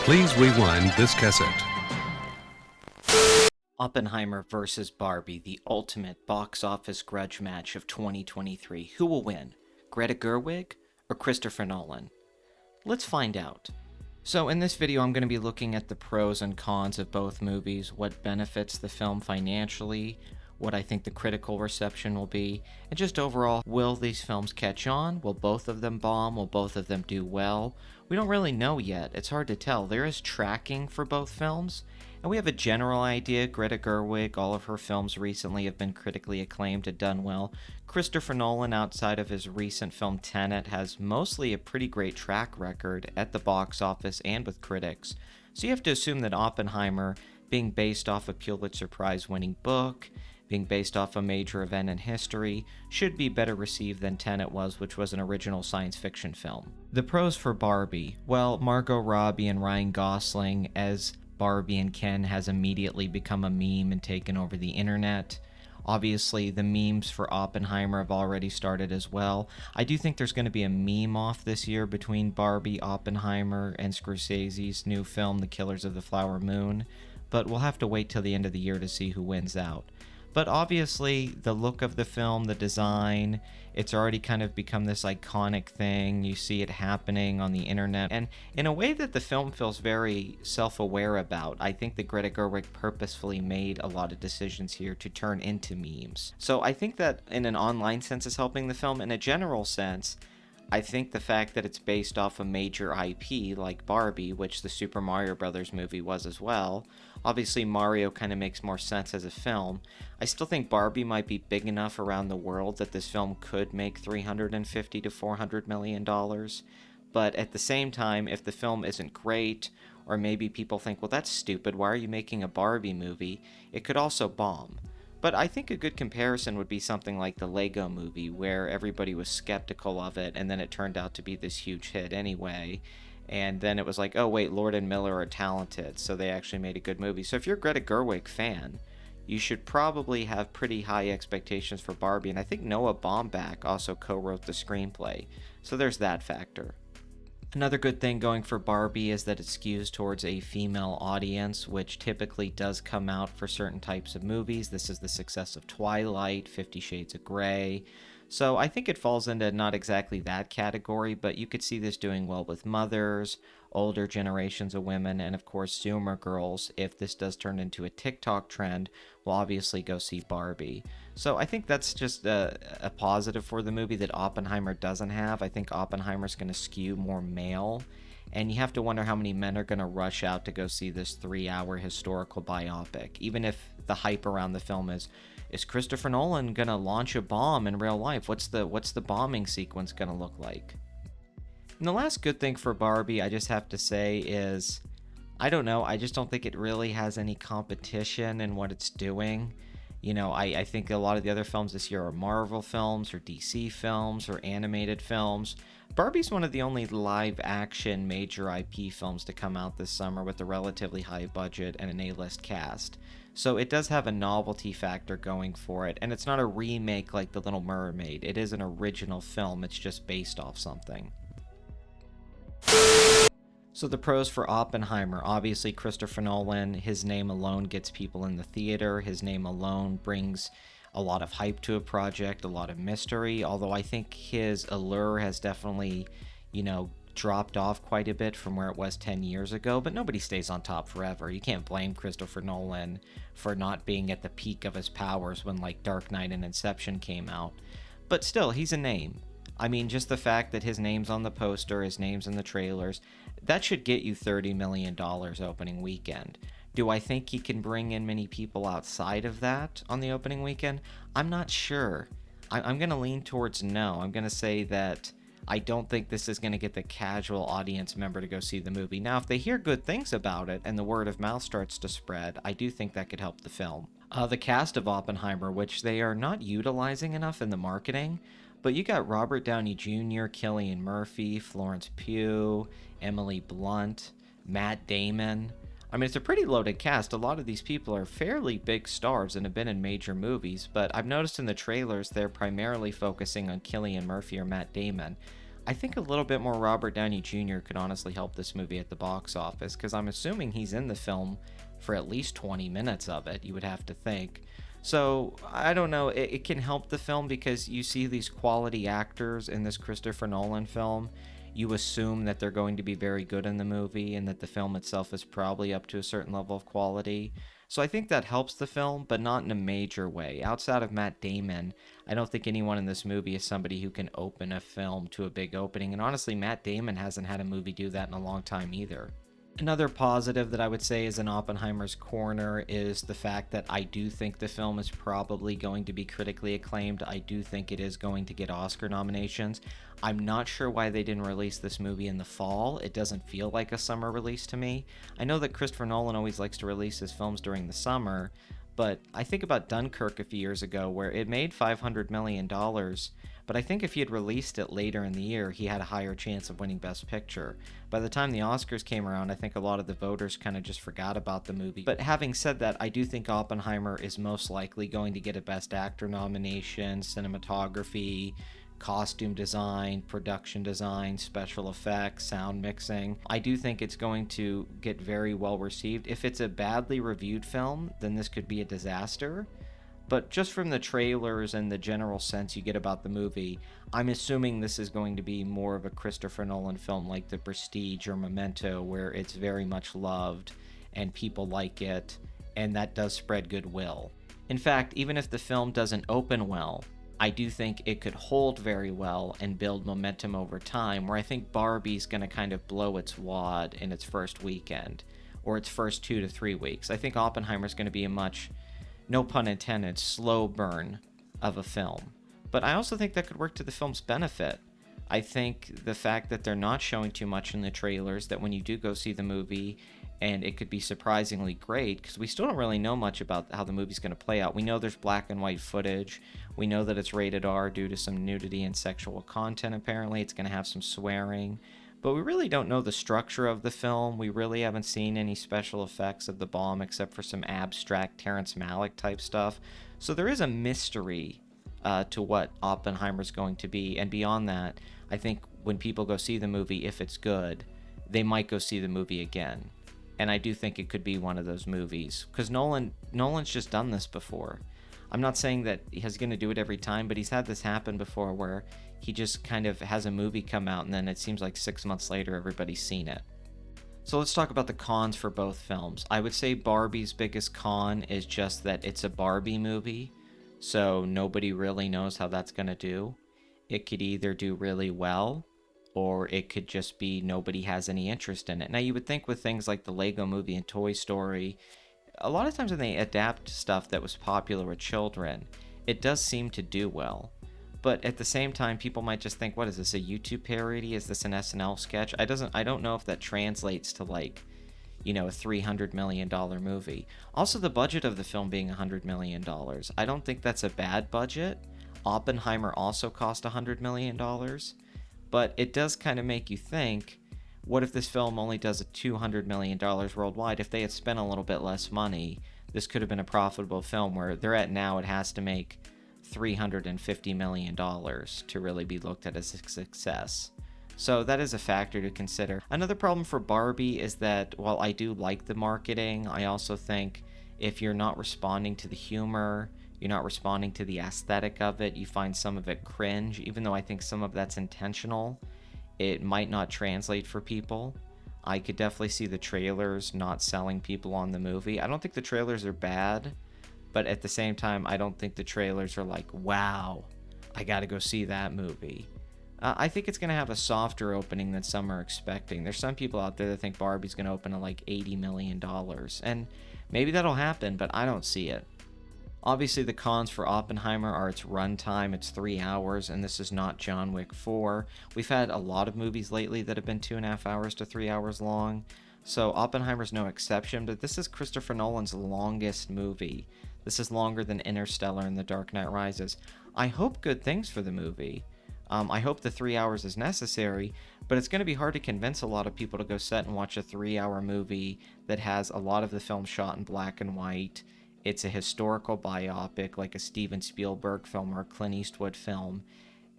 Please rewind this cassette. Oppenheimer vs. Barbie, the ultimate box office grudge match of 2023. Who will win? Greta Gerwig or Christopher Nolan? Let's find out. So in this video, I'm going to be looking at the pros and cons of both movies, what benefits the film financially, what I think the critical reception will be, and just overall, will these films catch on? Will both of them bomb? Will both of them do well? We don't really know yet. It's hard to tell. There is tracking for both films, and we have a general idea. Greta Gerwig, all of her films recently have been critically acclaimed and done well. Christopher Nolan, outside of his recent film Tenet, has mostly a pretty great track record at the box office and with critics. So you have to assume that Oppenheimer, being based off a Pulitzer Prize-winning book, being based off a major event in history, should be better received than Tenet was, which was an original science fiction film. The pros for Barbie. Well, Margot Robbie and Ryan Gosling as Barbie and Ken has immediately become a meme and taken over the internet. Obviously, the memes for Oppenheimer have already started as well. I do think there's going to be a meme off this year between Barbie, Oppenheimer, and Scorsese's new film, The Killers of the Flower Moon, but we'll have to wait till the end of the year to see who wins out. But obviously, the look of the film, the design, it's already kind of become this iconic thing. You see it happening on the internet, and in a way that the film feels very self-aware about. I think that Greta Gerwig purposefully made a lot of decisions here to turn into memes. So I think that in an online sense is helping the film. In a general sense, I think the fact that it's based off a major IP like Barbie, which the Super Mario Brothers movie was as well. Obviously, Mario kind of makes more sense as a film. I still think Barbie might be big enough around the world that this film could make $350 to $400 million. But at the same time, if the film isn't great, or maybe people think, well, that's stupid, why are you making a Barbie movie? It could also bomb. But I think a good comparison would be something like the Lego movie, where everybody was skeptical of it, and then it turned out to be this huge hit anyway. And then it was like, oh wait, Lord and Miller are talented, so they actually made a good movie. So if you're a Greta Gerwig fan, you should probably have pretty high expectations for Barbie. And I think Noah Baumbach also co-wrote the screenplay, so there's that factor. Another good thing going for Barbie is that it skews towards a female audience, which typically does come out for certain types of movies. This is the success of Twilight, 50 Shades of Grey. So I think it falls into not exactly that category, but you could see this doing well with mothers, older generations of women, and of course Zoomer girls. If this does turn into a TikTok trend, we'll obviously go see Barbie. So I think that's just a positive for the movie that Oppenheimer doesn't have. I think Oppenheimer's going to skew more male, and you have to wonder how many men are going to rush out to go see this 3-hour historical biopic, even if the hype around the film is Christopher Nolan going to launch a bomb in real life? What's the bombing sequence going to look like? And the last good thing for Barbie, I just have to say, is I don't know, I just don't think it really has any competition in what it's doing. You know, I think a lot of the other films this year are Marvel films or DC films or animated films. Barbie's one of the only live action major IP films to come out this summer with a relatively high budget and an A-list cast. So it does have a novelty factor going for it, and it's not a remake like The Little Mermaid. It is an original film, it's just based off something. So the pros for Oppenheimer, obviously Christopher Nolan, his name alone gets people in the theater. His name alone brings a lot of hype to a project, a lot of mystery, although I think his allure has definitely, dropped off quite a bit from where it was 10 years ago, but nobody stays on top forever. You can't blame Christopher Nolan for not being at the peak of his powers when like Dark Knight and Inception came out. But still, he's a name. I mean, just the fact that his name's on the poster, his name's in the trailers, that should get you $30 million opening weekend. Do I think he can bring in many people outside of that on the opening weekend? I'm not sure. I'm going to lean towards no. I'm going to say that I don't think this is going to get the casual audience member to go see the movie. Now, if they hear good things about it and the word of mouth starts to spread, I do think that could help the film. The cast of Oppenheimer, which they are not utilizing enough in the marketing, but you got Robert Downey Jr., Cillian Murphy, Florence Pugh, Emily Blunt, Matt Damon. I mean, it's a pretty loaded cast. A lot of these people are fairly big stars and have been in major movies, but I've noticed in the trailers they're primarily focusing on Cillian Murphy or Matt Damon. I think a little bit more Robert Downey Jr. could honestly help this movie at the box office, because I'm assuming he's in the film for at least 20 minutes of it, you would have to think. So, I don't know, it can help the film because you see these quality actors in this Christopher Nolan film. You assume that they're going to be very good in the movie and that the film itself is probably up to a certain level of quality. So I think that helps the film, but not in a major way. Outside of Matt Damon, I don't think anyone in this movie is somebody who can open a film to a big opening. And honestly, Matt Damon hasn't had a movie do that in a long time either. Another positive that I would say is in Oppenheimer's corner is the fact that I do think the film is probably going to be critically acclaimed. I do think it is going to get Oscar nominations. I'm not sure why they didn't release this movie in the fall. It doesn't feel like a summer release to me. I know that Christopher Nolan always likes to release his films during the summer, but I think about Dunkirk a few years ago where it made $500 million, but I think if he had released it later in the year, he had a higher chance of winning Best Picture. By the time the Oscars came around, I think a lot of the voters kind of just forgot about the movie. But having said that, I do think Oppenheimer is most likely going to get a Best Actor nomination, cinematography, costume design, production design, special effects, sound mixing. I do think it's going to get very well received. If it's a badly reviewed film, then this could be a disaster. But just from the trailers and the general sense you get about the movie, I'm assuming this is going to be more of a Christopher Nolan film like The Prestige or Memento, where it's very much loved and people like it, and that does spread goodwill. In fact, even if the film doesn't open well, I do think it could hold very well and build momentum over time, where I think Barbie's going to kind of blow its wad in its first weekend, or its first 2 to 3 weeks. I think Oppenheimer's going to be a much, no pun intended, slow burn of a film. But I also think that could work to the film's benefit. I think the fact that they're not showing too much in the trailers, that when you do go see the movie, and it could be surprisingly great, because we still don't really know much about how the movie's going to play out. We know there's black and white footage. We know that it's rated R due to some nudity and sexual content, apparently. It's going to have some swearing. But we really don't know the structure of the film. We really haven't seen any special effects of the bomb except for some abstract Terrence Malick type stuff. So there is a mystery to what Oppenheimer's going to be. And beyond that, I think when people go see the movie, if it's good, they might go see the movie again. And I do think it could be one of those movies. Because Nolan's just done this before. I'm not saying that he's going to do it every time, but he's had this happen before where he just kind of has a movie come out and then it seems like 6 months later everybody's seen it. So let's talk about the cons for both films. I would say Barbie's biggest con is just that it's a Barbie movie, so nobody really knows how that's going to do. It could either do really well, or it could just be nobody has any interest in it. Now, you would think with things like the Lego Movie and Toy Story, a lot of times when they adapt stuff that was popular with children, it does seem to do well. But at the same time, people might just think, what is this, a YouTube parody? Is this an SNL sketch? I don't know if that translates to, like, a $300 million movie. Also, the budget of the film being $100 million. I don't think that's a bad budget. Oppenheimer also cost $100 million. But it does kind of make you think, what if this film only does a $200 million worldwide? If they had spent a little bit less money, this could have been a profitable film. Where they're at now, it has to make $350 million to really be looked at as a success. So that is a factor to consider. Another problem for Barbie is that while I do like the marketing, I also think if you're not responding to the humor, you're not responding to the aesthetic of it, you find some of it cringe, even though I think some of that's intentional, it might not translate for people. I could definitely see the trailers not selling people on the movie. I don't think the trailers are bad, but at the same time, I don't think the trailers are like, wow, I gotta go see that movie. I think it's gonna have a softer opening than some are expecting. There's some people out there that think Barbie's gonna open at like $80 million, and maybe that'll happen, but I don't see it. Obviously, the cons for Oppenheimer are its runtime. It's 3 hours, and this is not John Wick 4. We've had a lot of movies lately that have been 2.5 hours to 3 hours long, so Oppenheimer's no exception, but this is Christopher Nolan's longest movie. This is longer than Interstellar and The Dark Knight Rises. I hope good things for the movie. I hope the 3 hours is necessary, but it's going to be hard to convince a lot of people to go sit and watch a 3-hour movie that has a lot of the film shot in black and white. It's a historical biopic like a Steven Spielberg film or a Clint Eastwood film.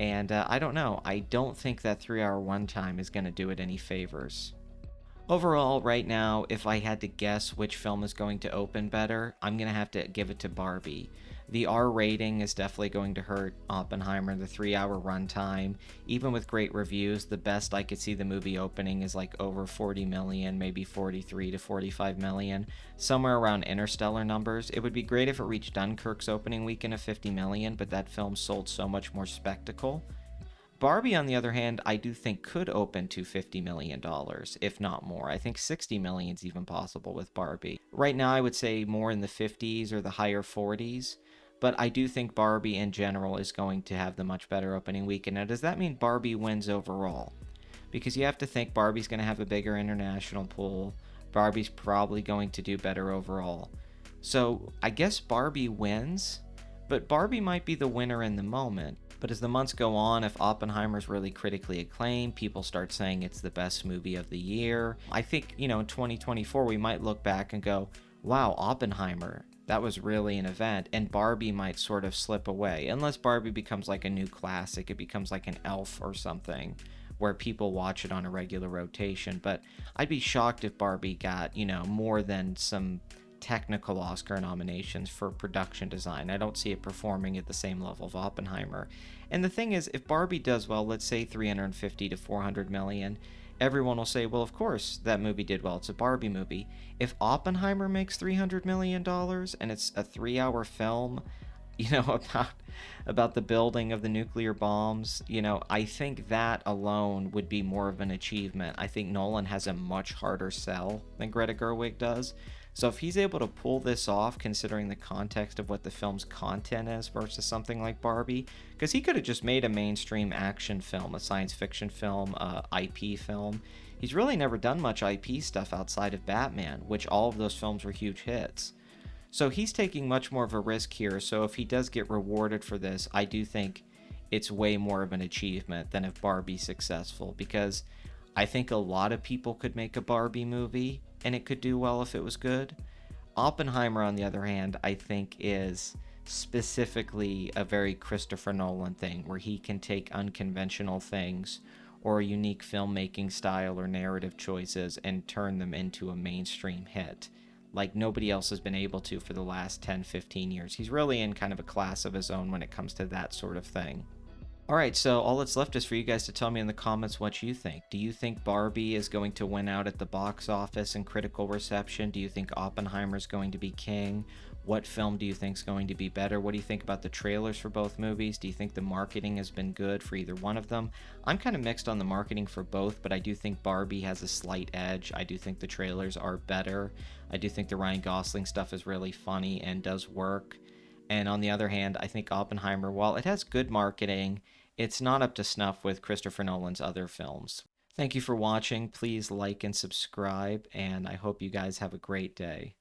And I don't know. I don't think that 3-hour runtime is going to do it any favors. Overall, right now, if I had to guess which film is going to open better, I'm going to have to give it to Barbie. The R rating is definitely going to hurt Oppenheimer, the 3-hour runtime. Even with great reviews, the best I could see the movie opening is like over 40 million, maybe 43 to 45 million, somewhere around Interstellar numbers. It would be great if it reached Dunkirk's opening weekend of 50 million, but that film sold so much more spectacle. Barbie, on the other hand, I do think could open to $50 million, if not more. I think 60 million is even possible with Barbie. Right now, I would say more in the 50s or the higher 40s, but I do think Barbie in general is going to have the much better opening weekend. Now, does that mean Barbie wins overall? Because you have to think Barbie's going to have a bigger international pool. Barbie's probably going to do better overall. So I guess Barbie wins, but Barbie might be the winner in the moment. But as the months go on, if Oppenheimer's really critically acclaimed, people start saying it's the best movie of the year. I think, in 2024, we might look back and go, wow, Oppenheimer, that was really an event. And Barbie might sort of slip away. Unless Barbie becomes like a new classic, it becomes like an Elf or something, where people watch it on a regular rotation. But I'd be shocked if Barbie got, more than some technical Oscar nominations for production design. I don't see it performing at the same level of Oppenheimer. And the thing is, if Barbie does well, let's say 350 to 400 million, everyone will say, well, of course that movie did well. It's a Barbie movie. If Oppenheimer makes $300 million and it's a 3-hour film, about the building of the nuclear bombs, I think that alone would be more of an achievement. I think Nolan has a much harder sell than Greta Gerwig does. So if he's able to pull this off, considering the context of what the film's content is versus something like Barbie, because he could have just made a mainstream action film, a science fiction film, a IP film. He's really never done much IP stuff outside of Batman, which all of those films were huge hits. So he's taking much more of a risk here. So if he does get rewarded for this, I do think it's way more of an achievement than if Barbie's successful, because I think a lot of people could make a Barbie movie and it could do well if it was good. Oppenheimer, on the other hand, I think is specifically a very Christopher Nolan thing, where he can take unconventional things or a unique filmmaking style or narrative choices and turn them into a mainstream hit, like nobody else has been able to for the last 10-15 years. He's really in kind of a class of his own when it comes to that sort of thing. Alright, so all that's left is for you guys to tell me in the comments what you think. Do you think Barbie is going to win out at the box office and critical reception? Do you think Oppenheimer is going to be king? What film do you think is going to be better? What do you think about the trailers for both movies? Do you think the marketing has been good for either one of them? I'm kind of mixed on the marketing for both, but I do think Barbie has a slight edge. I do think the trailers are better. I do think the Ryan Gosling stuff is really funny and does work. And on the other hand, I think Oppenheimer, while it has good marketing, it's not up to snuff with Christopher Nolan's other films. Thank you for watching. Please like and subscribe, and I hope you guys have a great day.